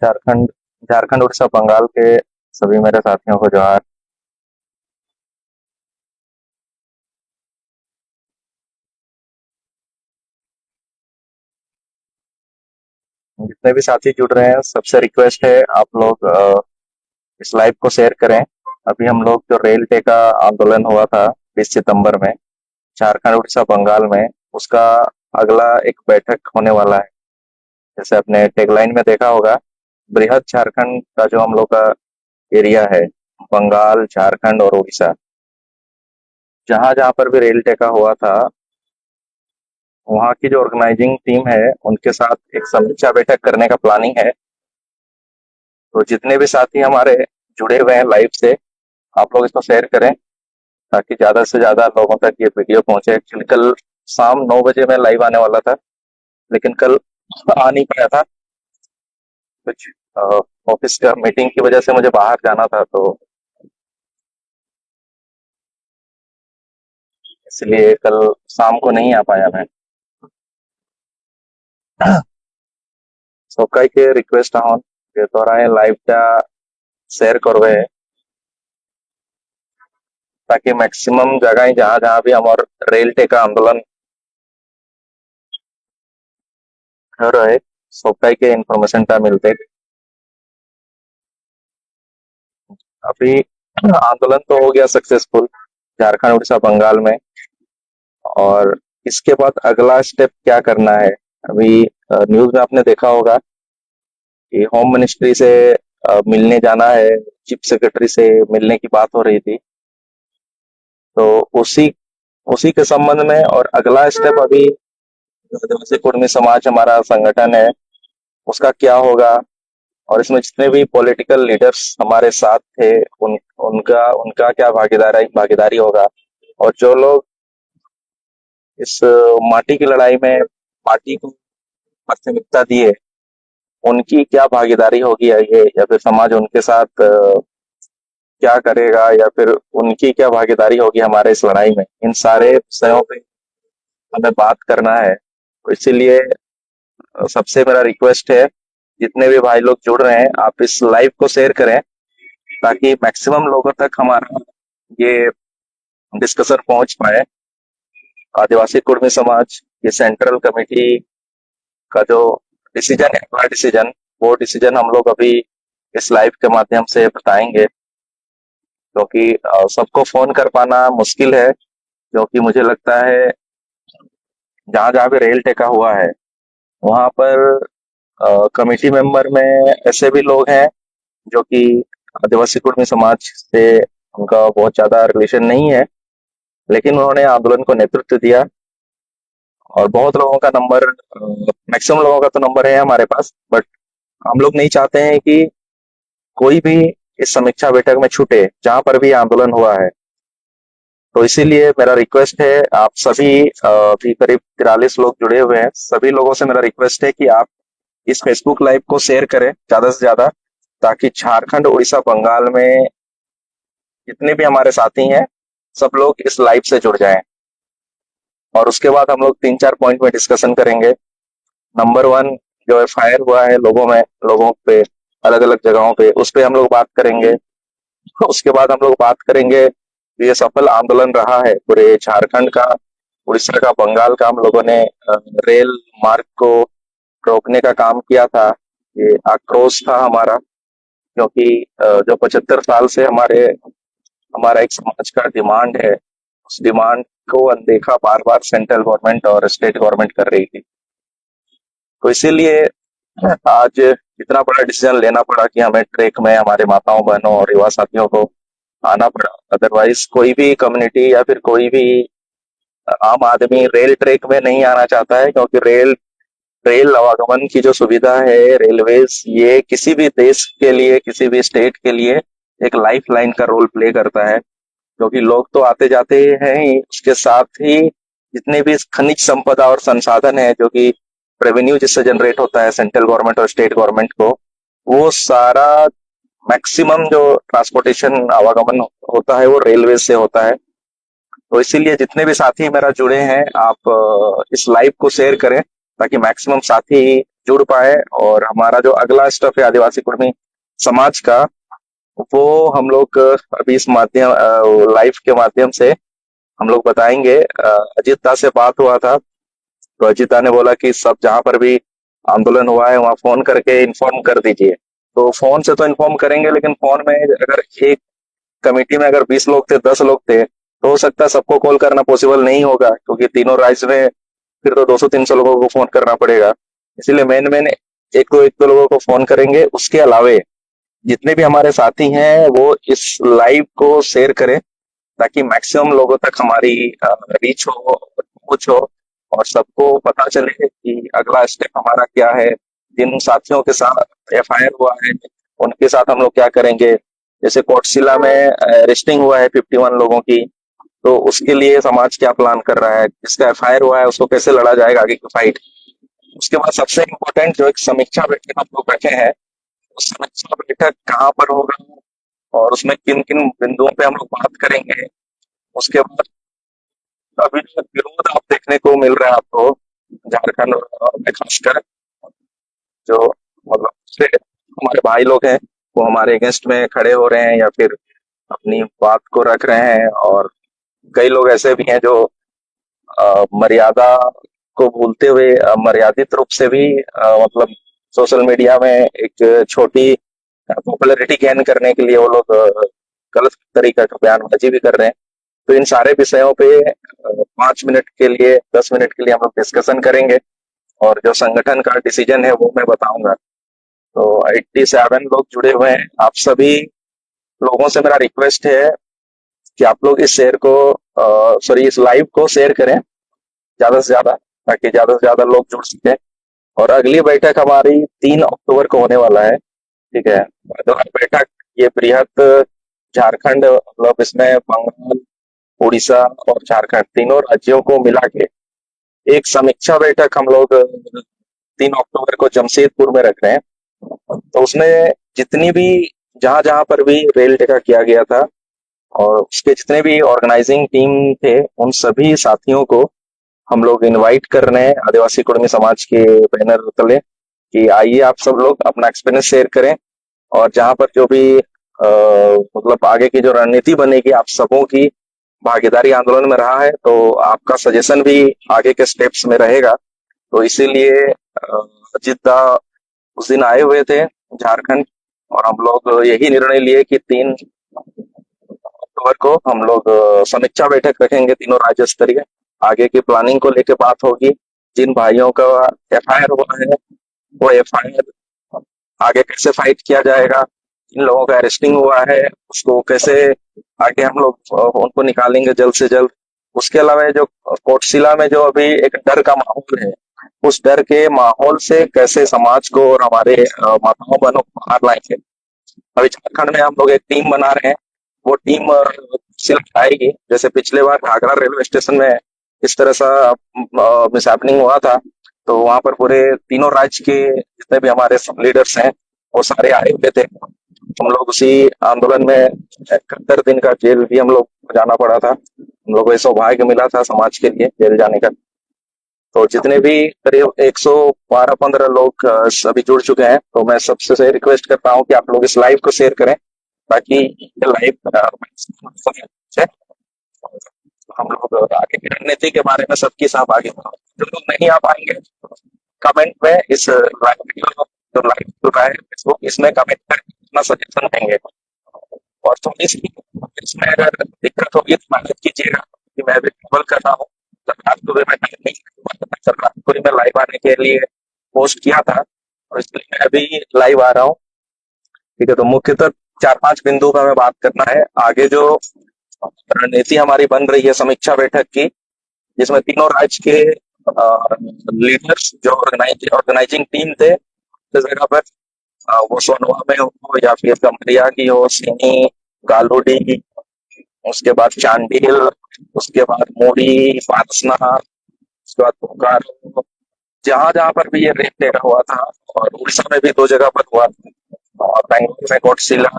झारखंड झारखंड उड़ीसा बंगाल के सभी मेरे साथियों को जोहार। जितने भी साथी जुड़ रहे हैं सबसे रिक्वेस्ट है आप लोग इस लाइव को शेयर करें। अभी हम लोग जो रेल टेका आंदोलन हुआ था 20 सितंबर में झारखंड उड़ीसा बंगाल में, उसका अगला एक बैठक होने वाला है। जैसे अपने टैगलाइन में देखा होगा, बृहद झारखंड का जो हम लोग का एरिया है, बंगाल झारखंड और उड़ीसा, जहां जहां पर भी रेल टेका हुआ था वहाँ की जो ऑर्गेनाइजिंग टीम है उनके साथ एक समीक्षा बैठक करने का प्लानिंग है। तो जितने भी साथी हमारे जुड़े हुए हैं लाइव से, आप लोग इसको शेयर करें ताकि ज्यादा से ज्यादा लोगों तक ये वीडियो पहुंचे। एक्चुअली कल शाम 9 बजे मैं लाइव आने वाला था, लेकिन कल आ नहीं पाया था। कुछ ऑफिस का मीटिंग की वजह से मुझे बाहर जाना था, तो इसलिए कल शाम को नहीं आ पाया मैं। सबका रिक्वेस्ट हूँ যে তোরা এই লাইভটা শেয়ার করবে ताकि मैक्सिमम जगह जहाँ जहाँ भी हमार रेल टेका आंदोलन हो रहे सबका इन्फॉर्मेशन मिलते। अभी आंदोलन तो हो गया सक्सेसफुल झारखंड उड़ीसा बंगाल में, और इसके बाद अगला स्टेप क्या करना है। अभी न्यूज में आपने देखा होगा कि होम मिनिस्ट्री से मिलने जाना है, चीफ सेक्रेटरी से मिलने की बात हो रही थी। तो उसी उसी के संबंध में और अगला स्टेप अभी आदिवासी कुर्मी समाज हमारा संगठन है, उसका क्या होगा, और इसमें जितने भी पॉलिटिकल लीडर्स हमारे साथ थे उनका उनका क्या भागीदारी भागीदारी होगा, और जो लोग इस माटी की लड़ाई में पार्टी को प्राथमिकता दिए उनकी क्या भागीदारी होगी, या फिर समाज उनके साथ क्या करेगा, या फिर उनकी क्या भागीदारी होगी हमारे इस लड़ाई में। इन सारे विषयों पे हमें बात करना है। तो इसीलिए सबसे मेरा रिक्वेस्ट है, जितने भी भाई लोग जुड़ रहे हैं आप इस लाइव को शेयर करें ताकि मैक्सिमम लोगों तक हमारा ये डिस्कशन पहुंच पाए। आदिवासी कुर्मी समाज ये सेंट्रल कमेटी का जो डिसीजन है, अगला डिसीजन, वो डिसीजन हम लोग अभी इस लाइव के माध्यम से बताएंगे, क्योंकि सबको फोन कर पाना मुश्किल है। क्योंकि मुझे लगता है जहां जहां भी रेल टेका हुआ है वहां पर कमेटी मेंबर में ऐसे भी लोग हैं जो कि आदिवासी कुर्मी समाज से उनका बहुत ज्यादा रिलेशन नहीं है, लेकिन उन्होंने आंदोलन को नेतृत्व दिया। और बहुत लोगों का नंबर, मैक्सिमम लोगों का तो नंबर है हमारे पास, बट हम लोग नहीं चाहते हैं कि कोई भी इस समीक्षा बैठक में छूटे जहां पर भी आंदोलन हुआ है। तो इसीलिए मेरा रिक्वेस्ट है, आप सभी भी करीब 43 लोग जुड़े हुए हैं, सभी लोगों से मेरा रिक्वेस्ट है कि आप इस फेसबुक लाइव को शेयर करें ज्यादा से ज्यादा, ताकि झारखंड उड़ीसा बंगाल में जितने भी हमारे साथी हैं सब लोग इस लाइव से जुड़ जाएं। और उसके बाद हम लोग 3-4 पॉइंट में डिस्कशन करेंगे। नंबर वन, जो एफआईआर हुआ है लोगों पे अलग अलग जगहों पे, उस पे हम लोग बात करेंगे। उसके बाद हम लोग बात करेंगे ये सफल आंदोलन रहा है पूरे झारखंड का, उड़ीसा का, बंगाल का। हम लोगों ने रेल मार्ग को रोकने का काम किया था। ये आक्रोश था हमारा, क्योंकि जो 75 साल से हमारा एक समाज का डिमांड है, उस डिमांड को अनदेखा बार बार सेंट्रल गवर्नमेंट और स्टेट गवर्नमेंट कर रही थी। तो इसीलिए आज इतना बड़ा डिसीजन लेना पड़ा कि हमें ट्रैक में हमारे माताओं बहनों और युवा साथियों को आना पड़ा। अदरवाइज कोई भी कम्युनिटी या फिर कोई भी आम आदमी रेल ट्रैक में नहीं आना चाहता है, क्योंकि रेल रेल आवागमन की जो सुविधा है, रेलवेज, ये किसी भी देश के लिए, किसी भी स्टेट के लिए एक लाइफ लाइन का रोल प्ले करता है। क्योंकि लोग तो आते जाते हैं ही, उसके साथ ही जितने भी खनिज संपदा और संसाधन है जो कि रेवेन्यू जिससे जनरेट होता है सेंट्रल गवर्नमेंट और स्टेट गवर्नमेंट को, वो सारा मैक्सिमम जो ट्रांसपोर्टेशन आवागमन होता है वो रेलवे से होता है। तो इसीलिए जितने भी साथी मेरा जुड़े हैं आप इस लाइव को शेयर करें ताकि मैक्सिमम साथी जुड़ पाए। और हमारा जो अगला स्टेप है आदिवासी कुर्मी समाज का, वो हम लोग अभी इस माध्यम लाइव के माध्यम से हम लोग बताएंगे। अजीता से बात हुआ था, तो अजीता ने बोला कि सब जहां पर भी आंदोलन हुआ है वहां फोन करके इन्फॉर्म कर दीजिए। तो फोन से तो इन्फॉर्म करेंगे, लेकिन फोन में अगर एक कमेटी में अगर 20 लोग थे, 10 लोग थे, तो हो सकता है सबको कॉल करना पॉसिबल नहीं होगा, क्योंकि तीनों राज्य में फिर तो 200-300 लोगों को फोन करना पड़ेगा। इसीलिए मेन मेन एक दो लोगों को फोन करेंगे। उसके अलावे जितने भी हमारे साथी हैं वो इस लाइव को शेयर करें, ताकि मैक्सिमम लोगों तक हमारी रीच हो, पहुंच हो, और सबको पता चले कि अगला स्टेप हमारा क्या है। जिन साथियों के साथ एफआईआर हुआ है उनके साथ हम लोग क्या करेंगे। जैसे कोटशिला में अरेस्टिंग हुआ है 51 लोगों की, तो उसके लिए समाज क्या प्लान कर रहा है, जिसका एफआईआर हुआ है उसको कैसे लड़ा जाएगा आगे की फाइट। उसके बाद सबसे इम्पोर्टेंट जो एक समीक्षा बैठक हम लोग बैठे हैं, उस समीक्षा बैठक कहाँ पर होगा और उसमें किन किन बिंदुओं पे हम लोग बात करेंगे। उसके बाद अभी जो विरोध आप देखने को मिल रहा है आपको झारखंड में खासकर, जो मतलब दूसरे हमारे भाई लोग हैं वो हमारे अगेंस्ट में खड़े हो रहे हैं या फिर अपनी बात को रख रहे हैं। और कई लोग ऐसे भी हैं जो मर्यादा को भूलते हुए मर्यादित रूप से भी मतलब सोशल मीडिया में एक छोटी पॉपुलैरिटी गेन करने के लिए वो लोग गलत तरीका का बयानबाजी भी कर रहे हैं। तो इन सारे विषयों पे 5 मिनट के लिए, 10 मिनट के लिए हम लोग डिस्कशन करेंगे, और जो संगठन का डिसीजन है वो मैं बताऊंगा। तो 87 लोग जुड़े हुए हैं। आप सभी लोगों से मेरा रिक्वेस्ट है कि आप लोग इस शेयर को सॉरी इस लाइव को शेयर करें ज्यादा से ज्यादा, ताकि ज्यादा से ज्यादा लोग जुड़ सके। और अगली बैठक हमारी 3 अक्टूबर को होने वाला है, ठीक है। तो बैठक ये बृहद झारखंड, मतलब इसमें बंगाल, उड़ीसा और झारखंड तीनों राज्यों को मिला के एक समीक्षा बैठक हम लोग 3 अक्टूबर को जमशेदपुर में रख रहे हैं। तो उसमें जितनी भी जहां जहां पर भी रेल टेका किया गया था और उसके जितने भी ऑर्गेनाइजिंग टीम थे, उन सभी साथियों को हम लोग इनवाइट कर रहे हैं आदिवासी कुर्मी समाज के बैनर तले, कि आइए आप सब लोग अपना एक्सपीरियंस शेयर करें। और जहां पर जो भी मतलब आगे की जो रणनीति बनेगी, आप सबों की भागीदारी आंदोलन में रहा है, तो आपका सजेशन भी आगे के स्टेप्स में रहेगा। तो इसीलिए जिद्दा उस दिन आए हुए थे झारखंड, और हम लोग यही निर्णय लिए कि 3 अक्टूबर को हम लोग समीक्षा बैठक रखेंगे, तीनों राज्य स्तरीय। आगे की प्लानिंग को लेकर बात होगी। जिन भाइयों का एफआईआर हुआ है वो एफआईआर आगे कैसे फाइट किया जाएगा, जिन लोगों का अरेस्टिंग हुआ है उसको कैसे आगे हम लोग उनको निकालेंगे जल्द से जल्द। उसके अलावा जो कोटशिला में जो अभी एक डर का माहौल है, उस डर के माहौल से कैसे समाज को और हमारे माताओं बहनों को बाहर लाएंगे। अभी झारखंड में हम लोग एक टीम बना रहे हैं। वो टीम सिर्फ आएगी, जैसे पिछले बार घाघरा रेलवे स्टेशन में इस तरह सा मिसहैपनिंग हुआ था, तो वहां पर पूरे तीनों राज्य के जितने भी हमारे लीडर्स हैं वो सारे आए हुए थे। हम लोग उसी आंदोलन में 71 दिन का जेल भी हम लोग को जाना पड़ा था। हम लोग को सौभाग्य मिला था समाज के लिए जेल जाने का। तो जितने भी करीब 112-15 लोग अभी जुड़ चुके हैं, तो मैं सबसे से रिक्वेस्ट करता हूँ कि आप लोग इस लाइव को शेयर करें, ताकि ये लाइव हम लोग आगे की रणनीति के बारे में सबके साथ आगे बढ़ें। जो लोग नहीं आ पाएंगे, कमेंट में इस लाइव वीडियो जो लाइव चल रहा है फेसबुक, इसमें कमेंट करके अपना सजेशन देंगे। और थोड़ी सी इसमें अगर दिक्कत होगी तो मदद कीजिएगा, कि मैं भी ट्रेवल कर रहा हूँ। रात को भी मैं टाइम नहीं रात को ही मैं लाइव आने के लिए पोस्ट किया था, और इसलिए मैं अभी लाइव आ रहा हूँ, ठीक है। तो मुख्यतः 4-5 बिंदु पर हमें बात करना है। आगे जो रणनीति हमारी बन रही है समीक्षा बैठक की, जिसमें तीनों राज्य के लीडर्स जो ऑर्गेनाइजिंग टीम थे इस जगह पर, वो सोनवा में हो या फिर गम्हरिया की हो, सिनी, गालूडी, उसके बाद चांडिल, उसके बाद मोरी, पारसना, उसके बाद बोकारो, जहां जहां पर भी ये रेप टेका हुआ था, और उड़ीसा में भी 2 जगह पर हुआ था, और बेंगलुरु में कोटशिला,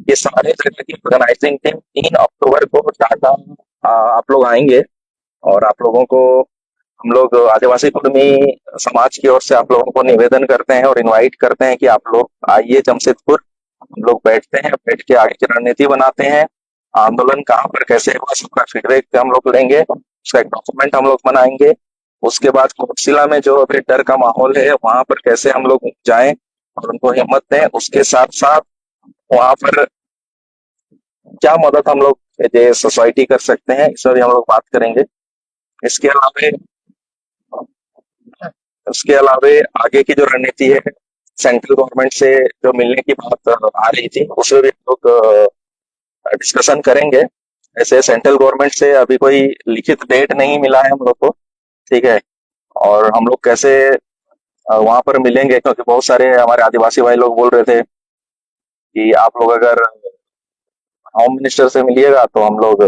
ये सारे जगह की ऑर्गेनाइजिंग टीम 3 अक्टूबर को टाटा आप लोग आएंगे। और आप लोगों को हम लोग आदिवासी कुर्मी समाज की ओर से आप लोगों को निवेदन करते हैं और इनवाइट करते हैं कि आप लोग आइए जमशेदपुर। हम लोग बैठते हैं, बैठ के आगे की रणनीति बनाते हैं। आंदोलन कहाँ पर कैसे हुआ सबका फीडबैक हम लोग लेंगे, उसका एक डॉक्यूमेंट हम लोग बनाएंगे। उसके बाद कोटशिला में जो अभी डर का माहौल है वहां पर कैसे हम लोग जाएं और उनको हिम्मत दें। उसके साथ साथ वहां पर क्या मदद हम लोग एज ए सोसाइटी कर सकते हैं, इस पर भी हम लोग बात करेंगे। इसके अलावा उसके अलावा आगे की जो रणनीति है सेंट्रल गवर्नमेंट से जो मिलने की बात आ रही थी उसमें भी हम लोग डिस्कशन करेंगे। ऐसे सेंट्रल गवर्नमेंट से अभी कोई लिखित डेट नहीं मिला है हम लोग को, ठीक है। और हम लोग कैसे वहां पर मिलेंगे, क्योंकि बहुत सारे हमारे आदिवासी भाई लोग बोल रहे थे कि आप लोग अगर होम मिनिस्टर से मिलिएगा तो हम लोग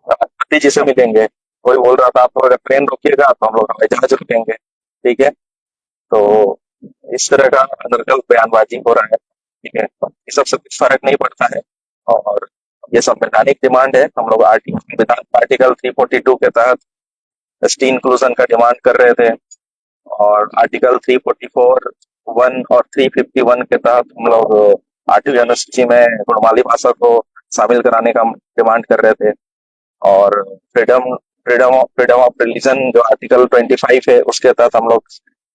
राष्ट्रपति जी से मिलेंगे। कोई बोल रहा था आप लोग अगर ट्रेन रोकिएगा तो हम लोग हवाई जहाज रुकेंगे, ठीक है। तो इस तरह का अनर्गल बयानबाजी हो रहा है, ठीक है। ये सबसे कुछ फर्क नहीं पड़ता है और ये संवैधानिक डिमांड है। हम लोग आर्टिकल 342 के तहत एसटी इंक्लूजन का डिमांड कर रहे थे और आर्टिकल 344 1 और 351 के तहत हम लोग 8वीं अनुसूची में गुणमाली भाषा को शामिल कराने का डिमांड कर रहे थे। और फ्रीडम फ्रीडम ऑफ रिलीजन जो आर्टिकल 25 है उसके तहत हम लोग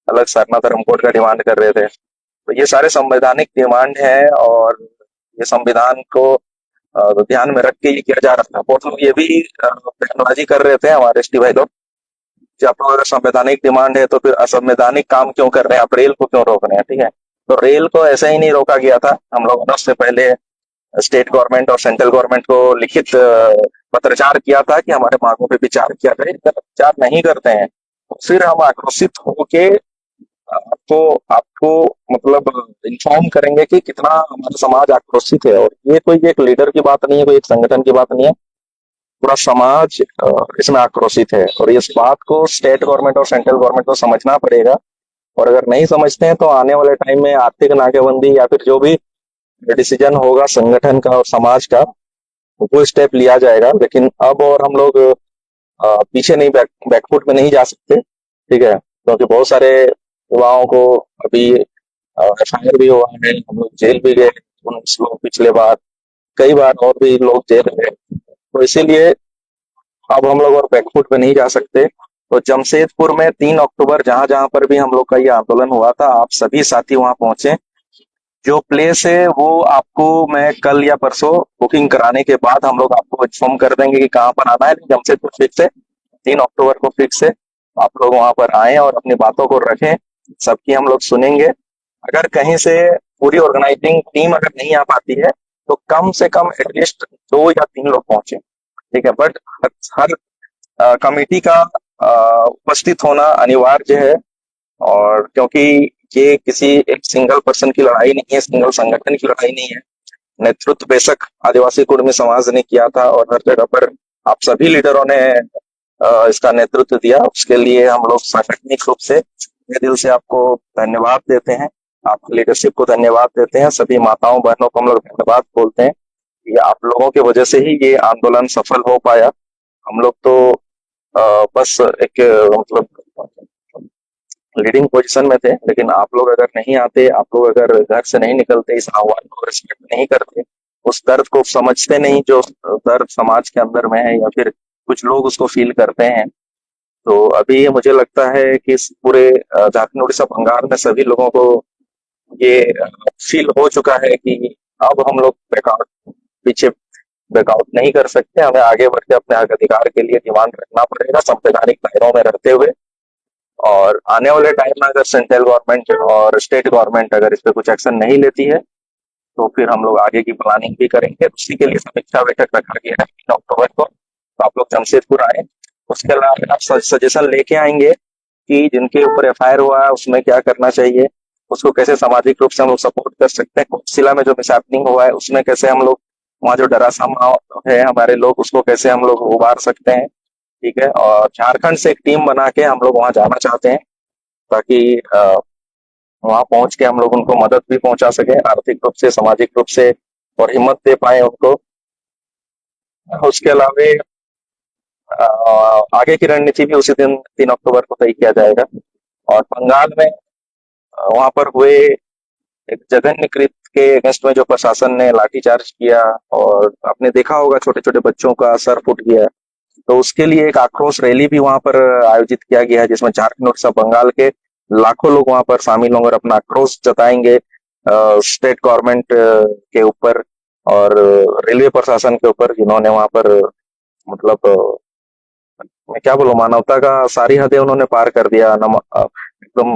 अलग सरना धर्म कोड का डिमांड कर रहे थे। तो ये सारे संवैधानिक डिमांड है और ये संविधान को ध्यान में रख के ये किया जा रहा था। बहुत लोग ये भी बयानबाजी कर रहे थे हमारे एसटी भाई लोग कि आप लोग अगर संवैधानिक डिमांड है तो फिर असंवैधानिक काम क्यों कर रहे हैं, आप रेल को क्यों रोक रहे हैं, ठीक है। तो रेल को ऐसे ही नहीं रोका गया था। हम लोगों ने उससे पहले स्टेट गवर्नमेंट और सेंट्रल गवर्नमेंट को लिखित पत्राचार किया था कि हमारे मांगों पे विचार किया जाए। अगर विचार नहीं करते हैं तो फिर हम आक्रोशित होके आपको आपको मतलब इन्फॉर्म करेंगे कि कितना हमारा समाज आक्रोशित है। और ये कोई एक लीडर की बात नहीं है, कोई एक संगठन की बात नहीं है, पूरा समाज इसमें आक्रोशित है। और इस बात को स्टेट गवर्नमेंट और सेंट्रल गवर्नमेंट को समझना पड़ेगा। और अगर नहीं समझते हैं तो आने वाले टाइम में आर्थिक नाकेबंदी या फिर जो भी डिसीजन होगा संगठन का और समाज का वो स्टेप लिया जाएगा। लेकिन अब और हम लोग पीछे नहीं बैकफुट में नहीं जा सकते, ठीक है। क्योंकि बहुत सारे युवाओं को अभी एफआईआर भी हुआ है, हम लोग जेल भी गए 19 लोग पिछले बार, कई बार और भी लोग जेल गए। तो इसीलिए अब हम लोग और बैकफुट में नहीं जा सकते। तो जमशेदपुर में 3 अक्टूबर जहां जहां पर भी हम लोग का ये आंदोलन हुआ था, आप सभी साथी वहां पहुंचे। जो प्लेस है वो आपको मैं कल या परसों बुकिंग कराने के बाद हम लोग आपको इन्फॉर्म कर देंगे कि कहाँ पर आना है। जमशेदपुर फिक्स है, 3 अक्टूबर को फिक्स है। आप लोग वहां पर आए और अपनी बातों को रखें, सबकी हम लोग सुनेंगे। अगर कहीं से पूरी ऑर्गेनाइजिंग टीम अगर नहीं आ पाती है तो कम से कम एटलीस्ट 2 या 3 लोग पहुंचे, ठीक है। बट हर कमेटी का उपस्थित होना अनिवार्य है। और क्योंकि ये किसी एक सिंगल पर्सन की लड़ाई नहीं है, सिंगल संगठन की लड़ाई नहीं है। नेतृत्व बेशक आदिवासी कुर्मी समाज ने किया था और हर जगह पर आप सभी लीडरों ने इसका नेतृत्व दिया। उसके लिए हम लोग सांगठनिक रूप से दिल से आपको धन्यवाद देते हैं, आपकी लीडरशिप को धन्यवाद देते हैं। सभी माताओं बहनों को हम लोग धन्यवाद बोलते हैं कि आप लोगों की वजह से ही ये आंदोलन सफल हो पाया। हम लोग तो बस एक मतलब लीडिंग पोजीशन में थे, लेकिन आप लोग अगर नहीं आते, आप लोग अगर घर से नहीं निकलते, इस आह्वान को रिस्पेक्ट नहीं करते, उस दर्द को समझते नहीं जो दर्द समाज के अंदर में है या फिर कुछ लोग उसको फील करते हैं, तो अभी मुझे लगता है कि इस पूरे झारखंड उड़ीसा बंगाल में सभी लोगों को ये फील हो चुका है कि अब हम लोग पीछे बैकआउट नहीं कर सकते। हमें आगे बढ़ के अपने हक अधिकार के लिए डिमांड रखना पड़ेगा संवैधानिक दायरों में रहते हुए। और आने वाले टाइम में अगर सेंट्रल गवर्नमेंट और स्टेट गवर्नमेंट अगर इस पे कुछ एक्शन नहीं लेती है तो फिर हम लोग आगे की प्लानिंग भी करेंगे। उसी के लिए समीक्षा बैठक रखा गया है 3 अक्टूबर को। तो आप लोग जमशेदपुर आए। उसके अलावा आप सजेशन लेके आएंगे कि जिनके ऊपर एफआईआर हुआ है उसमें क्या करना चाहिए, उसको कैसे सामाजिक रूप से हम लोग सपोर्ट कर सकते हैं। कोटशिला में जो मिसहैपनिंग हुआ है उसमें कैसे हम लोग वहाँ जो डरा समा है हमारे लोग उसको कैसे हम लोग उबार सकते हैं, ठीक है। और झारखंड से एक टीम बना के हम लोग वहाँ जाना चाहते हैं ताकि वहां पहुंच के हम लोग उनको मदद भी पहुंचा सके आर्थिक रूप से, सामाजिक रूप से, और हिम्मत दे पाए उनको। उसके अलावा आगे की रणनीति भी उसी दिन 3 अक्टूबर को तय किया जाएगा। और बंगाल में वहां पर हुए एक जघन्य कृत्य के अगेंस्ट में जो प्रशासन ने लाठीचार्ज किया, और आपने देखा होगा छोटे छोटे बच्चों का सर फूट गया, तो उसके लिए एक आक्रोश रैली भी वहां पर आयोजित किया गया है, जिसमें झारखंड उड़ीसा बंगाल के लाखों लोग वहां पर शामिल होंगे और अपना आक्रोश जताएंगे स्टेट गवर्नमेंट के ऊपर और रेलवे प्रशासन के ऊपर, जिन्होंने वहां पर मतलब मैं क्या बोलूं, मानवता का सारी हदें उन्होंने पार कर दिया। एकदम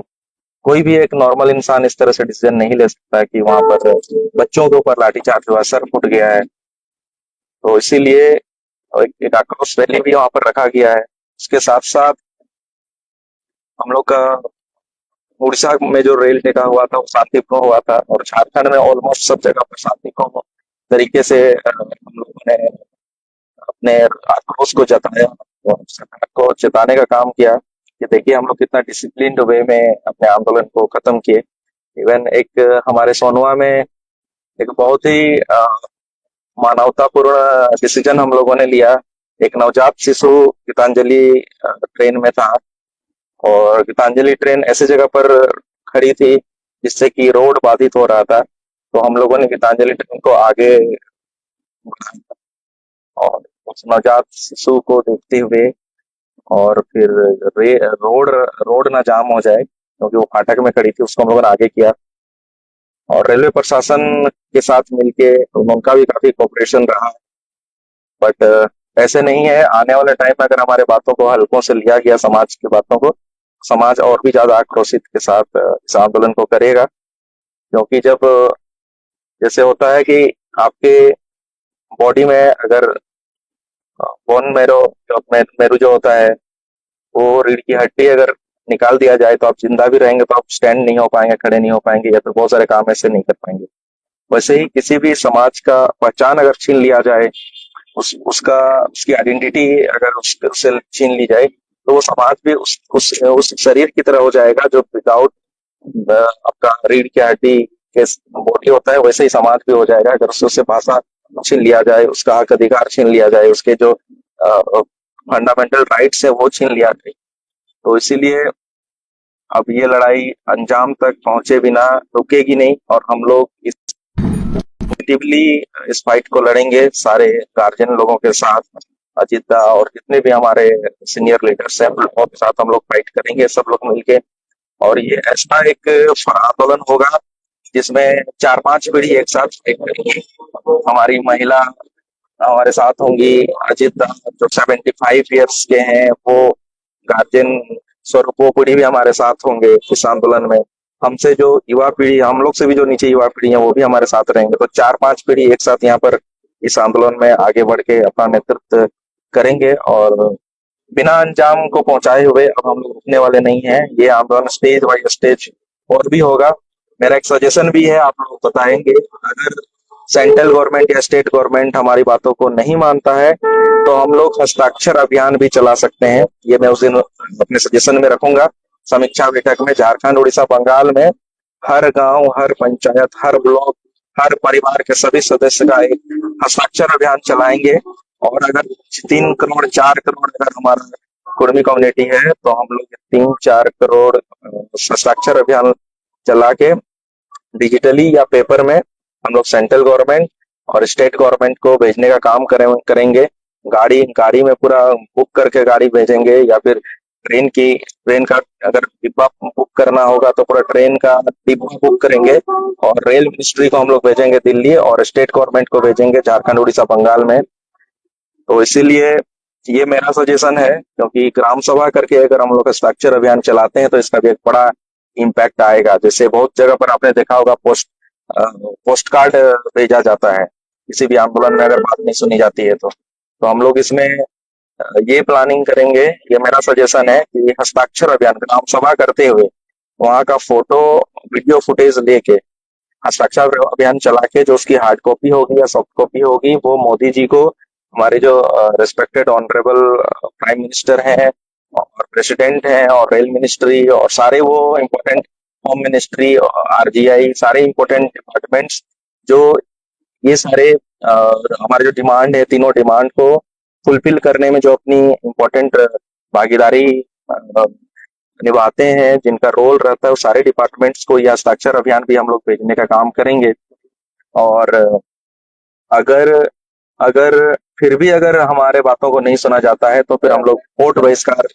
कोई भी एक नॉर्मल इंसान इस तरह से डिसीजन नहीं ले सकता कि वहां पर बच्चों के ऊपर लाठीचार्ज हुआ, सर फूट गया है। तो इसीलिए एक आक्रोश रैली भी वहां पर रखा गया है। उसके साथ साथ हम लोग का उड़ीसा में जो रेल टेका हुआ था वो शांतिपूर्ण हुआ था, और झारखंड में ऑलमोस्ट सब जगह पर शांतिपूर्ण तरीके से हम लोगों ने अपने आक्रोश को जताया और सरकार को चेताने का काम किया कि देखिए हम लोग कितना डिसिप्लिन्ड वे में अपने आंदोलन को खत्म किए। इवन एक हमारे सोनवा में एक बहुत ही मानवतापूर्ण डिसीजन हम लोगों ने लिया। एक नवजात शिशु गीतांजलि ट्रेन में था, और गीतांजलि ट्रेन ऐसे जगह पर खड़ी थी जिससे कि रोड बाधित हो रहा था, तो हम लोगों ने गीतांजलि ट्रेन को आगे बढ़ाया और उस नवजात शिशु को देखते हुए, और फिर रोड रोड ना जाम हो जाए क्योंकि वो फाटक में खड़ी थी, उसको हम लोगों ने आगे किया। और रेलवे प्रशासन के साथ मिलके उनका भी काफी कोऑपरेशन रहा। बट ऐसे नहीं है, आने वाले टाइम में अगर हमारे बातों को हल्कों से लिया गया, समाज की बातों को, समाज और भी ज्यादा आक्रोशित के साथ इस आंदोलन को करेगा। क्योंकि जब जैसे होता है कि आपके बॉडी में अगर बोन मेरो जो मेरू जो होता है, वो रीढ़ की हड्डी अगर निकाल दिया जाए तो आप जिंदा भी रहेंगे तो आप स्टैंड नहीं हो पाएंगे, खड़े नहीं हो पाएंगे, या फिर बहुत सारे काम ऐसे नहीं कर पाएंगे। वैसे ही किसी भी समाज का पहचान अगर छीन लिया जाए, उसकी आइडेंटिटी अगर उससे छीन ली जाए, तो वो समाज भी उस शरीर की तरह हो जाएगा जो विदाउट आपका रीढ़ की हड्डी के बॉडी होता है, वैसे ही समाज भी हो जाएगा अगर उससे भाषा छीन लिया जाए, उसका हक अधिकार छीन लिया जाए, उसके जो फंडामेंटल राइट्स है वो छीन लिया जाए। तो इसीलिए अब ये लड़ाई अंजाम तक पहुंचे बिना रुकेगी नहीं, और हम लोग पॉजिटिवली इस फाइट को लड़ेंगे सारे गार्जियन लोगों के साथ। अजित दा और जितने भी हमारे सीनियर लीडर्स हैं, उन लोगों के साथ हम लोग फाइट करेंगे, सब लोग मिलके। और ये ऐसा एक आंदोलन होगा जिसमें 4-5 पीढ़ी एक साथ फाइट करेंगी। हमारी महिला हमारे साथ होंगी, अजित दा जो 75 ईयर्स के हैं वो गार्जियन स्वरूप वो पीढ़ी भी हमारे साथ होंगे इस आंदोलन में। हमसे जो युवा पीढ़ी, हम लोग से भी जो नीचे युवा पीढ़ी है वो भी हमारे साथ रहेंगे। तो 4-5 पीढ़ी एक साथ यहाँ पर इस आंदोलन में आगे बढ़ के अपना नेतृत्व करेंगे, और बिना अंजाम को पहुंचाए हुए अब हम लोग रुकने वाले नहीं हैं। ये आंदोलन स्टेज बाय स्टेज और भी होगा। मेरा एक सजेशन भी है, आप लोग बताएंगे, अगर सेंट्रल गवर्नमेंट या स्टेट गवर्नमेंट हमारी बातों को नहीं मानता है तो हम लोग हस्ताक्षर अभियान भी चला सकते हैं। ये मैं उस दिन अपने सजेशन में रखूंगा। समीक्षा बैठक में झारखंड उड़ीसा बंगाल में हर गांव, हर पंचायत, हर ब्लॉक, हर परिवार के सभी सदस्य का एक हस्ताक्षर अभियान चलाएंगे। और अगर 3 करोड़ 4 करोड़ अगर हमारा कुर्मी कम्युनिटी है तो हम लोग 3-4 करोड़ हस्ताक्षर अभियान चला के डिजिटली या पेपर में हम लोग सेंट्रल गवर्नमेंट और स्टेट गवर्नमेंट को भेजने का काम करेंगे। गाड़ी गाड़ी में पूरा बुक करके गाड़ी भेजेंगे, या फिर ट्रेन का अगर डिब्बा बुक करना होगा तो पूरा ट्रेन का डिब्बा बुक करेंगे, और रेल मिनिस्ट्री को हम लोग भेजेंगे दिल्ली, और स्टेट गवर्नमेंट को भेजेंगे झारखंड उड़ीसा बंगाल में। तो इसीलिए ये मेरा सजेशन है, क्योंकि ग्राम सभा करके अगर हम लोग हस्ताक्षर अभियान चलाते हैं तो इसका भी एक बड़ा इम्पैक्ट आएगा। जैसे बहुत जगह पर आपने देखा होगा पोस्ट कार्ड भेजा जाता है किसी भी आंदोलन में अगर बात नहीं सुनी जाती है तो हम लोग इसमें ये प्लानिंग करेंगे। ये मेरा सजेशन है कि हस्ताक्षर अभियान ग्राम सभा करते हुए वहां का फोटो वीडियो फुटेज लेके हस्ताक्षर अभियान चला के जो उसकी हार्ड कॉपी होगी या सॉफ्ट कॉपी होगी वो मोदी जी को, हमारे जो रिस्पेक्टेड ऑनरेबल प्राइम मिनिस्टर हैं और प्रेसिडेंट हैं और रेल मिनिस्ट्री और सारे वो इम्पोर्टेंट होम मिनिस्ट्री, आरजीआई, सारे इम्पोर्टेंट डिपार्टमेंट्स जो ये सारे हमारे जो डिमांड है, तीनों डिमांड को फुलफिल करने में जो अपनी इम्पोर्टेंट भागीदारी अ, निभाते हैं, जिनका रोल रहता है, वो सारे डिपार्टमेंट्स को ये हस्ताक्षर अभियान भी हम लोग भेजने का काम करेंगे। और अगर अगर फिर भी अगर हमारे बातों को नहीं सुना जाता है, तो फिर हम लोग वोट बहिष्कार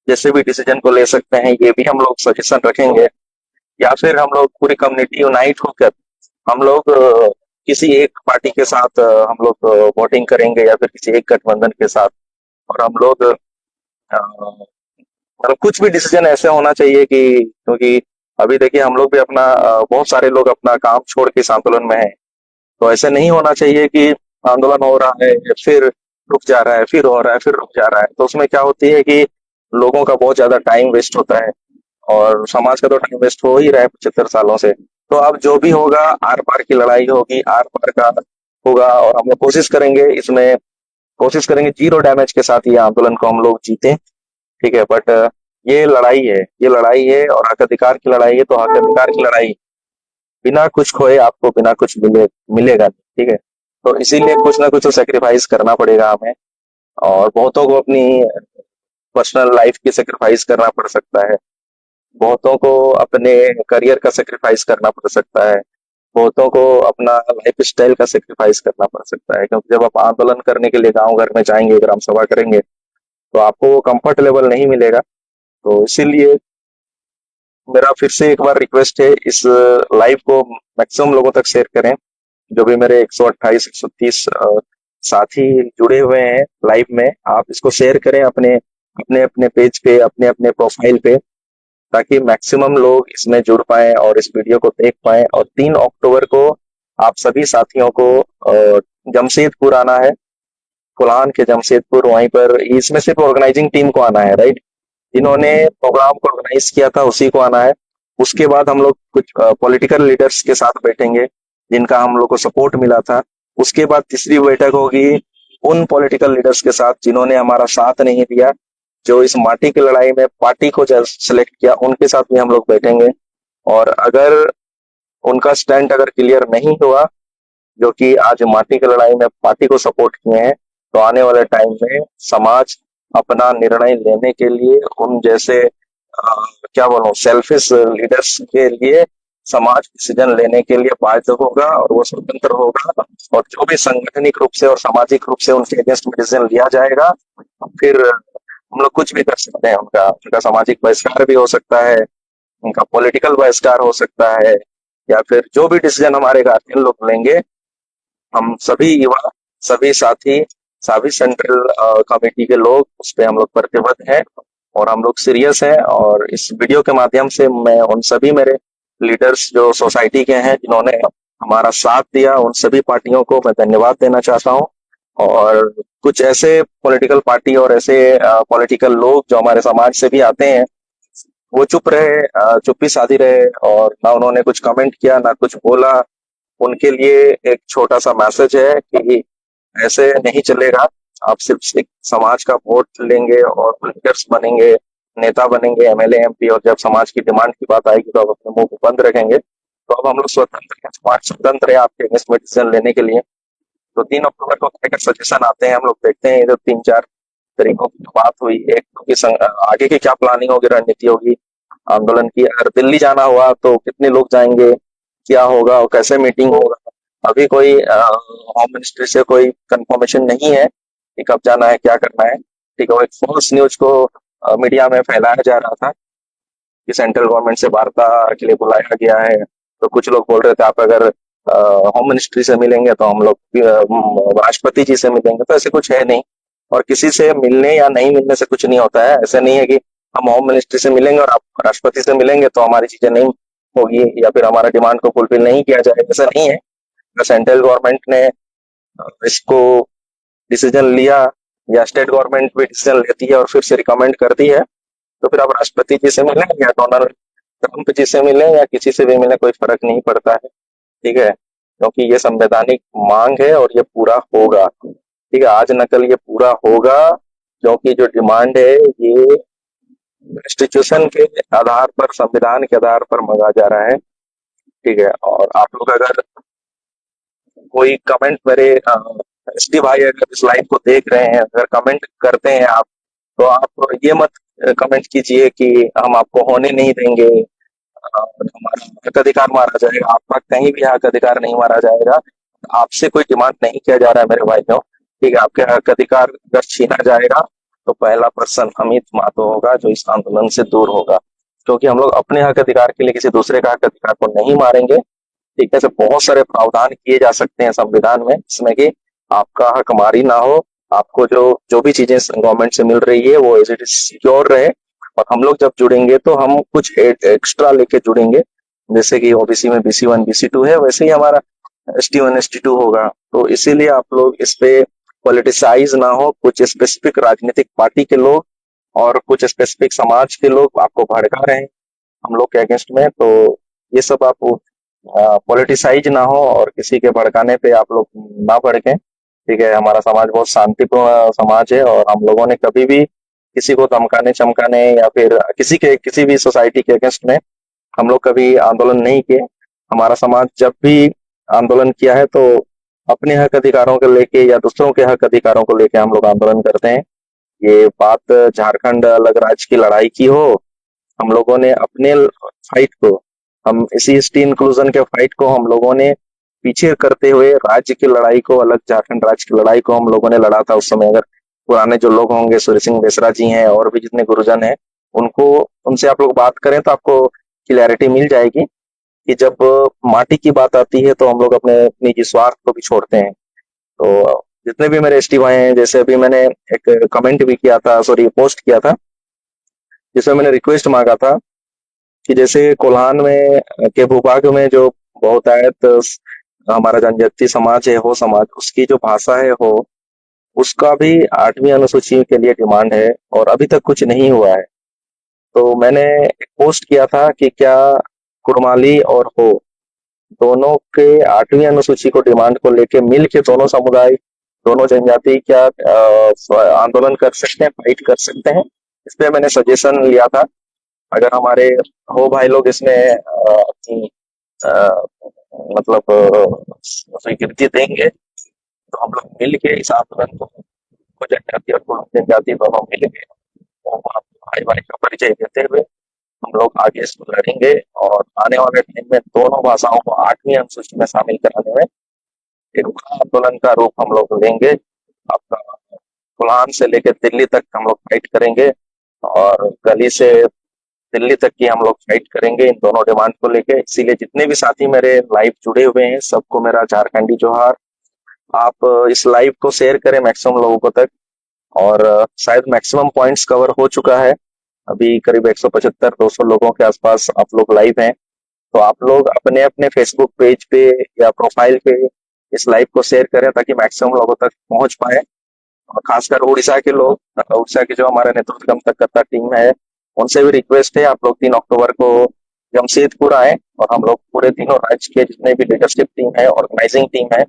जैसे भी डिसीजन को ले सकते हैं, ये भी हम लोग सजेशन रखेंगे। या फिर हम लोग पूरी कम्युनिटी यूनाइट होकर हम लोग किसी एक पार्टी के साथ हम लोग वोटिंग करेंगे, या फिर किसी एक गठबंधन के साथ। और हम लोग मतलब कुछ भी डिसीजन ऐसे होना चाहिए कि, क्योंकि अभी देखिए हम लोग भी अपना बहुत सारे लोग अपना काम छोड़ के इस आंदोलन में हैं। तो ऐसे नहीं होना चाहिए कि आंदोलन हो रहा है, फिर रुक जा रहा है, फिर हो रहा है, फिर रुक जा रहा है। तो उसमें क्या होती है कि लोगों का बहुत ज्यादा टाइम वेस्ट होता है, और समाज का तो टाइम वेस्ट हो ही रहा है 75 सालों से। तो अब जो भी होगा, आर पार की लड़ाई होगी, आर पार का होगा, और हम लोग कोशिश करेंगे जीरो डैमेज के साथ ये आंदोलन को हम लोग जीतें। ठीक है, बट ये लड़ाई है और हक अधिकार की लड़ाई है, तो हक अधिकार की लड़ाई बिना कुछ खोए आपको बिना कुछ मिलेगा नहीं। ठीक है, तो इसीलिए कुछ ना कुछ तो सेक्रीफाइस करना पड़ेगा हमें। और बहुतों को अपनी पर्सनल लाइफ की सेक्रीफाइस करना पड़ सकता है, बहुतों को अपने करियर का सेक्रीफाइस करना पड़ सकता है, बहुतों को अपना लाइफ स्टाइल का सेक्रीफाइस करना पड़ सकता है। क्योंकि जब आप आंदोलन करने के लिए गांव घर में जाएंगे, ग्राम सभा करेंगे, तो आपको वो कंफर्ट लेवल नहीं मिलेगा। तो इसीलिए मेरा फिर से एक बार रिक्वेस्ट है, इस लाइव को मैक्सिमम लोगों तक शेयर करें। जो भी मेरे 128 130 साथी जुड़े हुए हैं लाइव में, आप इसको शेयर करें अपने अपने अपने पेज पे, अपने अपने प्रोफाइल पे, ताकि मैक्सिमम लोग इसमें जुड़ पाए और इस वीडियो को देख पाए। और 3 अक्टूबर को आप सभी साथियों को जमशेदपुर आना है, फुलान के जमशेदपुर। वहीं पर इसमें सिर्फ ऑर्गेनाइजिंग टीम को आना है, राइट? जिन्होंने प्रोग्राम को ऑर्गेनाइज किया था उसी को आना है। उसके बाद हम लोग कुछ पॉलिटिकल लीडर्स के साथ बैठेंगे, जिनका हम लोग को सपोर्ट मिला था। उसके बाद तीसरी बैठक होगी उन पॉलिटिकल लीडर्स के साथ जिन्होंने हमारा साथ नहीं दिया, जो इस माटी की लड़ाई में पार्टी को सेलेक्ट किया, उनके साथ भी हम लोग बैठेंगे। और अगर उनका स्टैंड अगर क्लियर नहीं हुआ, जो कि आज माटी की लड़ाई में पार्टी को सपोर्ट किए हैं, तो आने वाले टाइम में समाज अपना निर्णय लेने के लिए उन जैसे क्या बोलूं सेल्फिश लीडर्स के लिए समाज डिसीजन लेने के लिए बाध्य होगा, और वो स्वतंत्र होगा। और जो भी संगठनिक रूप से और सामाजिक रूप से उनके अगेंस्ट में डिसीजन लिया जाएगा, फिर हम लोग कुछ भी कर सकते हैं। उनका उनका सामाजिक बहिष्कार भी हो सकता है, उनका पॉलिटिकल बहिष्कार हो सकता है, या फिर जो भी डिसीजन हमारे गार्जियन लोग लेंगे, हम सभी युवा, सभी साथी, सभी सेंट्रल कमेटी के लोग उस पे हम लोग प्रतिबद्ध हैं, और हम लोग सीरियस हैं। और इस वीडियो के माध्यम से मैं उन सभी मेरे लीडर्स जो सोसाइटी के हैं, जिन्होंने हमारा साथ दिया, उन सभी पार्टियों को मैं धन्यवाद देना चाहता हूँ। और कुछ ऐसे पॉलिटिकल पार्टी और ऐसे पॉलिटिकल लोग जो हमारे समाज से भी आते हैं, वो चुप रहे, चुप्पी साधी रहे, और ना उन्होंने कुछ कमेंट किया, ना कुछ बोला। उनके लिए एक छोटा सा मैसेज है कि ऐसे नहीं चलेगा। आप सिर्फ एक समाज का वोट लेंगे और लीडर्स बनेंगे, नेता बनेंगे, एमएलए एमपी, और जब समाज की डिमांड की बात आएगी तो आप अपने मुंह को बंद रखेंगे। तो अब हम लोग स्वतंत्र हैं, समाज स्वतंत्र है आपके अगेंस्ट में डिसीजन लेने के लिए। तो 3 अक्टूबर को क्या सजेशन आते हैं, हम लोग देखते हैं। इधर 3 4 तरीकों की तो बात हुई। एक तो कि आगे की क्या प्लानिंग होगी, रणनीति होगी आंदोलन की। अगर दिल्ली जाना हुआ तो कितने लोग जाएंगे, क्या होगा और कैसे मीटिंग होगा, अभी कोई होम मिनिस्ट्री से कोई कंफर्मेशन नहीं है कि कब जाना है, क्या करना है। ठीक है, वो एक फॉल्स न्यूज को मीडिया में फैलाया जा रहा था कि सेंट्रल गवर्नमेंट से वार्ता के लिए बुलाया गया है। तो कुछ लोग बोल रहे थे आप अगर होम मिनिस्ट्री से मिलेंगे तो हम लोग राष्ट्रपति जी से मिलेंगे। तो ऐसे कुछ है नहीं, और किसी से मिलने या नहीं मिलने से कुछ नहीं होता है। ऐसा नहीं है कि हम होम मिनिस्ट्री से मिलेंगे और आप राष्ट्रपति से मिलेंगे तो हमारी चीजें नहीं होगी, या फिर हमारा डिमांड को फुलफिल नहीं किया जाएगा। ऐसा नहीं है। सेंट्रल गवर्नमेंट ने इसको डिसीजन लिया, या स्टेट गवर्नमेंट भी डिसीजन लेती है और फिर से रिकमेंड करती है, तो फिर आप राष्ट्रपति जी से मिलें या डोनाल्ड ट्रंप जी से मिलें या किसी से भी मिलें, कोई फर्क नहीं पड़ता है। ठीक है, क्योंकि ये संवैधानिक मांग है और ये पूरा होगा। ठीक है, आज न कल ये पूरा होगा, क्योंकि जो डिमांड है ये कॉन्स्टिट्यूशन के आधार पर, संविधान के आधार पर मांगा जा रहा है। ठीक है, और आप लोग अगर कोई कमेंट मेरे एसडी भाई अगर इस लाइव को देख रहे हैं, अगर कमेंट करते हैं आप, तो आप ये मत कमेंट कीजिए कि हम आपको होने नहीं देंगे और हमारा हक अधिकार मारा जाएगा। आपका कहीं भी हक अधिकार नहीं मारा जाएगा। आपसे कोई डिमांड नहीं किया जा रहा है मेरे भाइयों। ठीक है, आपके हक अधिकार अगर छीना जाएगा तो पहला पर्सन अमित माथुर होगा जो इस आंदोलन से दूर होगा, क्योंकि हम लोग अपने हक अधिकार के लिए किसी दूसरे का हक अधिकार को नहीं मारेंगे। ठीक है, ऐसे बहुत सारे प्रावधान किए जा सकते हैं संविधान में जिसमें कि आपका हक मारी ना हो, आपको जो जो भी चीजें गवर्नमेंट से मिल रही है वो एज इट इज सिक्योर रहे। और हम लोग जब जुड़ेंगे तो हम कुछ एक्स्ट्रा लेके जुड़ेंगे, जैसे कि ओबीसी में BC1 BC2 है, वैसे ही हमारा ST1 ST2 होगा। तो इसीलिए आप लोग इस पे पॉलिटिसाइज ना हो। कुछ स्पेसिफिक राजनीतिक पार्टी के लोग और कुछ स्पेसिफिक समाज के लोग आपको भड़का रहे हैं हम लोग के अगेंस्ट में, तो ये सब आप पॉलिटिसाइज ना हो और किसी के भड़काने पे आप लोग ना भड़कें। ठीक है, हमारा समाज बहुत शांतिपूर्ण समाज है और हम लोगों ने कभी भी किसी को धमकाने चमकाने या फिर किसी भी सोसाइटी के अगेंस्ट में हम लोग कभी आंदोलन नहीं किए। हमारा समाज जब भी आंदोलन किया है तो अपने हक अधिकारों को लेके या दूसरों के हक अधिकारों को लेके हम लोग आंदोलन करते हैं। ये बात झारखंड अलग राज्य की लड़ाई की हो, हम लोगों ने अपने फाइट को, हम इसी एसटी इंक्लूजन के फाइट को हम लोगों ने पीछे करते हुए राज्य की लड़ाई को, अलग झारखंड राज्य की लड़ाई को हम लोगों ने लड़ा था उस समय। अगर पुराने जो लोग होंगे, सूर्य सिंह बेसरा जी हैं और भी जितने गुरुजन हैं, उनको उनसे आप लोग बात करें तो आपको क्लैरिटी मिल जाएगी कि जब माटी की बात आती है तो हम लोग अपने निजी स्वार्थ को भी छोड़ते हैं। तो जितने भी मेरे एसटी भाई हैं, जैसे अभी मैंने एक कमेंट भी किया था, सॉरी पोस्ट किया था, जिसमें मैंने रिक्वेस्ट मांगा था कि जैसे कोल्हान में के भूभाग में जो बहुतायत हमारा जनजाति समाज है, हो समाज, उसकी जो भाषा है हो, उसका भी 8वीं अनुसूची के लिए डिमांड है और अभी तक कुछ नहीं हुआ है। तो मैंने एक पोस्ट किया था कि क्या कुड़माली और हो दोनों के 8वीं अनुसूची को डिमांड को लेके मिल के दोनों समुदाय, दोनों जनजाति क्या आंदोलन कर सकते हैं, फाइट कर सकते हैं। इस पे मैंने सजेशन लिया था। अगर हमारे हो भाई लोग इसमें अपनी अ, मतलब स्वीकृति देंगे तो हम लोग मिल के इस आंदोलन को जनजाति और कुल जनजाति दोनों मिल के और भाई भाई का परिचय देते हुए हम लोग आगे इसको लड़ेंगे और आने वाले टाइम में दोनों भाषाओं को 8वीं अनुसूची में शामिल कराने में एक बड़ा आंदोलन का रूप हम लोग लेंगे। आपका कोल्हान से लेकर दिल्ली तक हम लोग फाइट करेंगे और गली से दिल्ली तक की हम लोग फाइट करेंगे इन दोनों डिमांड को लेके। इसीलिए जितने भी साथी मेरे लाइव जुड़े हुए हैं सबको मेरा झारखंडी जोहार। आप इस लाइव को शेयर करें मैक्सिमम लोगों को तक, और शायद मैक्सिमम पॉइंट्स कवर हो चुका है। अभी करीब 175-200 लोगों के आसपास आप लोग लाइव हैं। तो आप लोग अपने अपने फेसबुक पेज पे या प्रोफाइल पे इस लाइव को शेयर करें ताकि मैक्सिमम लोगों तक पहुंच पाए। और खासकर उड़ीसा के लोग, उड़ीसा की जो हमारे नेतृत्व करता टीम है, उनसे भी रिक्वेस्ट है आप लोग 3 अक्टूबर को जमशेदपुर आए और हम लोग पूरे तीनों राज्य के जितने भी लीडरशिप टीम है, ऑर्गेनाइजिंग टीम है,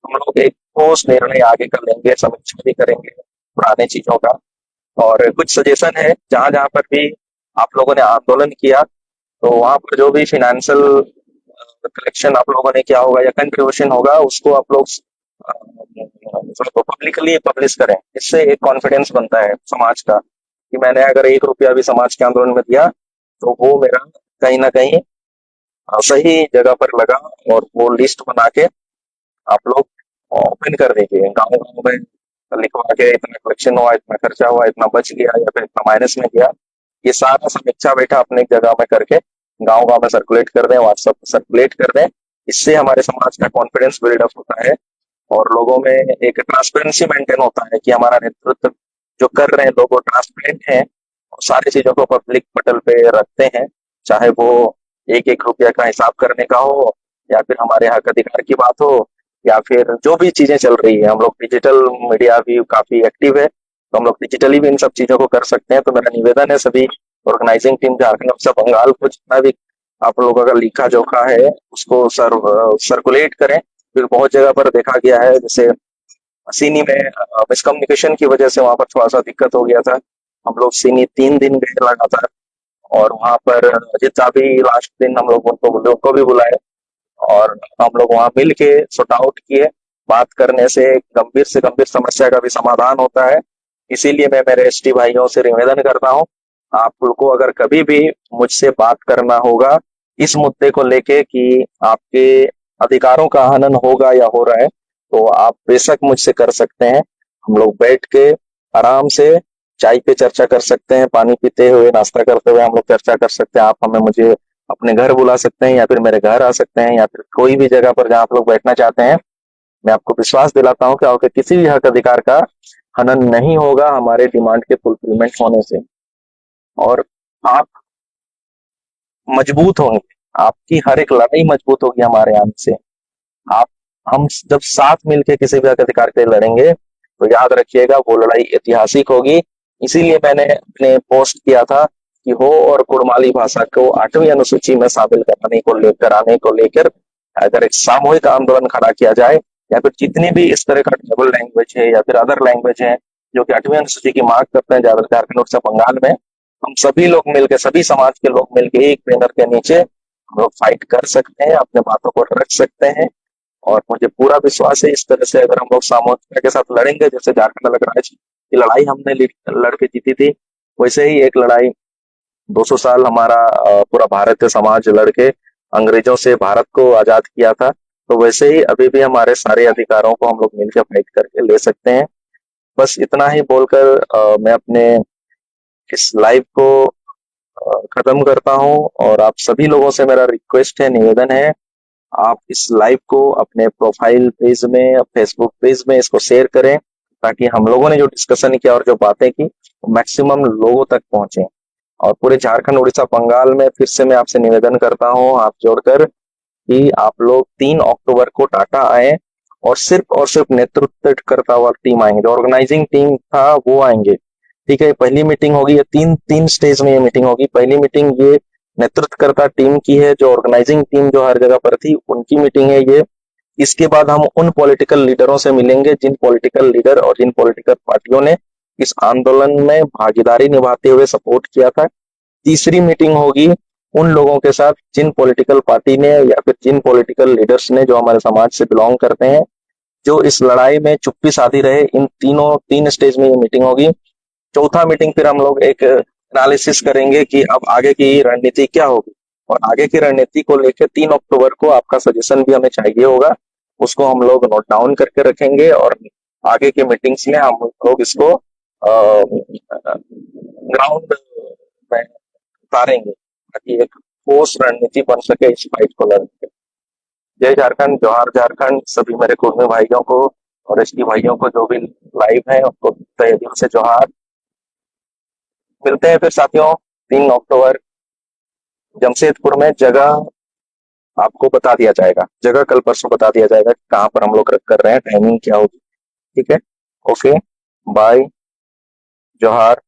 हम लोग एक ठोस निर्णय आगे कर लेंगे, समीक्षा भी करेंगे पुराने चीजों का। और कुछ सजेशन है, जहां जहां पर भी आप लोगों ने आंदोलन किया तो वहां पर जो भी फिनेंशियल कलेक्शन आप लोगों ने किया होगा या कंट्रीब्यूशन होगा उसको आप लोग पब्लिकली पब्लिश करें। इससे एक कॉन्फिडेंस बनता है समाज का कि मैंने अगर 1 रुपया भी समाज के आंदोलन में दिया तो वो मेरा कहीं ना कहीं सही जगह पर लगा। और वो लिस्ट बना के आप लोग ओपन कर दीजिए, गाँव गाँव में लिखवा के इतना कलेक्शन हुआ, इतना खर्चा हुआ, इतना बच गया या फिर इतना माइनस में गया, ये सारा समीक्षा बैठा अपने एक जगह में करके गांव गांव में सर्कुलेट कर दें, व्हाट्सएप पर सर्कुलेट कर दें। इससे हमारे समाज का कॉन्फिडेंस बिल्डअप होता है और लोगों में एक ट्रांसपेरेंसी मेंटेन होता है कि हमारा नेतृत्व जो कर रहे हैं लोग वो ट्रांसपेरेंट हैं और सारी चीजों को पब्लिक पटल पे रखते हैं, चाहे वो 1-1 रुपया का हिसाब करने का हो या फिर हमारे हक अधिकार की बात हो या फिर जो भी चीजें चल रही है। हम लोग डिजिटल मीडिया भी काफी एक्टिव है तो हम लोग डिजिटली भी इन सब चीजों को कर सकते हैं। तो मेरा निवेदन है सभी ऑर्गेनाइजिंग टीम झारखंड और बंगाल को, जितना भी आप लोगों का लिखा जोखा है उसको सर्कुलेट करें। फिर बहुत जगह पर देखा गया है, जैसे सीनी में मिसकम्युनिकेशन की वजह से वहां पर थोड़ा सा दिक्कत हो गया था। हम लोग सीनी 3 दिन गए लगातार और वहां पर जितना भी लास्ट दिन हम लोग उनको भी बुलाए और हम लोग वहां मिल के सॉर्ट आउट किए बात करने से गंभीर से गंभीर समस्या का भी समाधान होता है। इसीलिए मैं मेरे एसटी भाइयों से निवेदन करता हूँ, आप लोगों को अगर कभी भी मुझसे बात करना होगा इस मुद्दे को लेके कि आपके अधिकारों का हनन होगा या हो रहा है, तो आप बेशक मुझसे कर सकते हैं। हम लोग बैठ के आराम से चाय पे चर्चा कर सकते हैं, पानी पीते हुए, नाश्ता करते हुए हम लोग चर्चा कर सकते हैं। आप हमें मुझे अपने घर बुला सकते हैं या फिर मेरे घर आ सकते हैं या फिर कोई भी जगह पर जहाँ आप लोग बैठना चाहते हैं। मैं आपको विश्वास दिलाता हूँ कि आपके किसी भी हक अधिकार का हनन नहीं होगा हमारे डिमांड के फुलफिलमेंट होने से। और आप मजबूत होंगे, आपकी हर एक लड़ाई मजबूत होगी हमारे आने से। आप हम जब साथ मिलकर किसी भी हक अधिकार के लिए लड़ेंगे तो याद रखिएगा वो लड़ाई ऐतिहासिक होगी। इसीलिए मैंने अपने पोस्ट किया था कि हो और कुड़माली भाषा को 8वीं अनुसूची में शामिल कराने को लेकर अगर एक सामूहिक आंदोलन खड़ा किया जाए या फिर जितनी भी इस तरह का ट्राइबल लैंग्वेज है या फिर अदर लैंग्वेज है जो कि 8वीं अनुसूची की मांग करते हैं झारखंड उड़ीसा बंगाल में, हम सभी लोग मिलकर, सभी समाज के लोग मिलकर एक बैनर के नीचे हम लोग फाइट कर सकते हैं, अपने बातों को रख सकते हैं। और मुझे पूरा विश्वास है इस तरह से अगर हम लोग सामूहिकता के साथ लड़ेंगे, जैसे झारखंड अलग राज्य की लड़ाई हमने लड़ के जीती थी, वैसे ही एक लड़ाई 200 साल हमारा पूरा भारतीय समाज लड़के अंग्रेजों से भारत को आजाद किया था, तो वैसे ही अभी भी हमारे सारे अधिकारों को हम लोग मिलकर फाइट करके ले सकते हैं। बस इतना ही बोलकर मैं अपने इस लाइव को खत्म करता हूँ। और आप सभी लोगों से मेरा रिक्वेस्ट है, निवेदन है, आप इस लाइव को अपने प्रोफाइल पेज में, फेसबुक पेज में इसको शेयर करें ताकि हम लोगों ने जो डिस्कशन किया और जो बातें की वो मैक्सिमम लोगों तक पहुंचे। और पूरे झारखंड उड़ीसा बंगाल में फिर से मैं आपसे निवेदन करता हूँ हाथ जोड़कर कि आप लोग 3 अक्टूबर को टाटा आए और सिर्फ नेतृत्वकर्ता वाली टीम आएंगे, जो ऑर्गेनाइजिंग टीम था वो आएंगे। ठीक है, पहली मीटिंग होगी, ये तीन तीन स्टेज में ये मीटिंग होगी। पहली मीटिंग ये नेतृत्वकर्ता टीम की है, जो ऑर्गेनाइजिंग टीम जो हर जगह पर थी उनकी मीटिंग है ये। इसके बाद हम उन पॉलिटिकल लीडरों से मिलेंगे जिन पॉलिटिकल लीडर और जिन पॉलिटिकल पार्टियों ने इस आंदोलन में भागीदारी निभाते हुए सपोर्ट किया था। तीसरी मीटिंग होगी उन लोगों के साथ जिन पॉलिटिकल पार्टी ने या फिर जिन पॉलिटिकल लीडर्स ने जो हमारे समाज से बिलोंग करते हैं, जो इस लड़ाई में चुप्पी साधी रहे। इन तीन स्टेज में ये मीटिंग होगी। चौथा मीटिंग फिर हम लोग एक एनालिसिस करेंगे कि अब आगे की रणनीति क्या होगी, और आगे की रणनीति को लेकर 3 अक्टूबर को आपका सजेशन भी हमें चाहिए होगा, उसको हम लोग नोट डाउन करके रखेंगे और आगे के मीटिंग्स में हम लोग इसको ग्राउंड में उतारेंगे ताकि एक ठोस रणनीति बन सके इस फाइट को लड़ने के। जय झारखंड, जोहार झारखंड। सभी मेरे कुर्मी भाइयों को और एसटी भाइयों को जो भी लाइव है उनको तहे दिल से जोहार। मिलते हैं फिर साथियों 3 अक्टूबर जमशेदपुर में। जगह आपको बता दिया जाएगा, जगह कल परसों बता दिया जाएगा कहाँ पर हम लोग रख कर रहे हैं, टाइमिंग क्या होगी। ठीक है, ओके, बाय, जोहार।